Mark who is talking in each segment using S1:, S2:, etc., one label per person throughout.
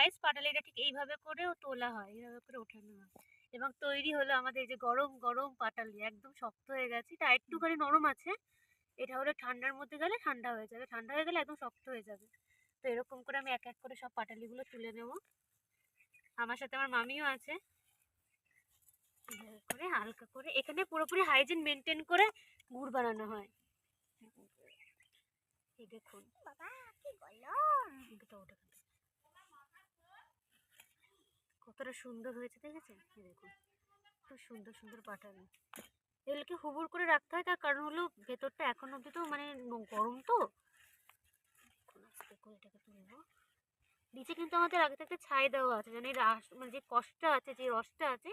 S1: Guys পাটালিটা ঠিক এইভাবে করেও তোলা হয়, এইভাবে করে ওঠানো হয়। এবং তৈরি হলো আমাদের এই যে গরম গরম পাটালি, একদম শক্ত হয়ে গেছে, এটা একটুখানি নরম আছে। এটা হলো ঠান্ডার মধ্যে গেলে ঠান্ডা হয়ে যাবে, ঠান্ডা হয়ে গেলে একদম শক্ত হয়ে যাবে। তো এরকম করে আমি এক এক করে সব পাটালিগুলো তুলে নেব। আমার সাথে আমার মামিও আছে। এভাবে করে হালকা করে এখানে পুরোপুরি হাইজিন মেনটেন করে গুড় বানানো হয়। এই দেখুন
S2: বাবা কি গরম।
S1: কতটা সুন্দর হয়েছে দেখেছেন? এই দেখুন খুব সুন্দর সুন্দর পাটালি। এগুলোকে হুবুর করে রাখতে হয়, তার কারণ হলো ভেতরটা এখন অব্দি তো মানে গরম তো। আস্তে করে এটাকে তুলবো। নিচে কিন্তু আমাদের আগে থেকে ছাই দেওয়া আছে, যেন এই রাস মানে যে কষটা আছে, যে রসটা আছে,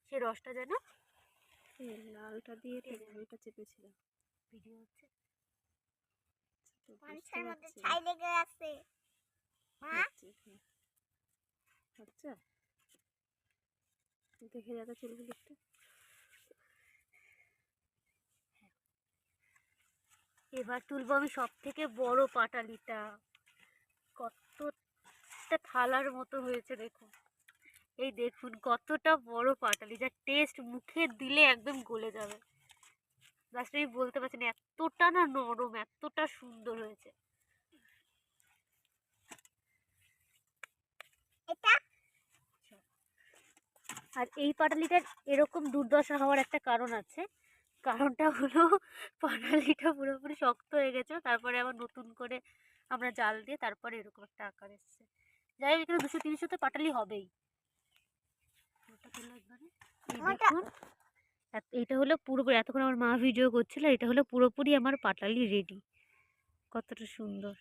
S1: সেই রসটা যেন
S3: লালটা দিয়ে এটা চেপেছিলাম।
S1: ভিডিও হচ্ছে
S2: মাংসের মধ্যে ছাই লেগে আছে। মা
S3: আচ্ছা দেখে যাবে চুলগুলো একটু।
S1: এবার তুলবো আমি সব থেকে বড় পাটালিটা। কতটা থালার মতো হয়েছে দেখুন। এই দেখুন কতটা বড় পাটালি, যা টেস্ট মুখে দিলে একদম গলে যাবে। জাস্ট আমি বলতে পারছি না, এতটা না নরম, এতটা সুন্দর হয়েছে।
S2: এটা
S1: আর এই পাটালিটার এরকম দুর্দশা হওয়ার একটা কারণ আছে। কারণটা হলো পাটালিটা পুরোপুরি শক্ত হয়ে গেছে, তারপরে আবার নতুন করে আমরা জাল দিয়ে তারপরে এরকম একটা আকার এসছে। যাই হোক, এখানে 200-300 তো পাটালি হবেই। এই দেখুন এইটা হলো পুরোপুরি, এতক্ষণ আমার মা ভিডিও করছিল, এটা হলো পুরোপুরি আমার পাটালি রেডি। কতটা সুন্দর।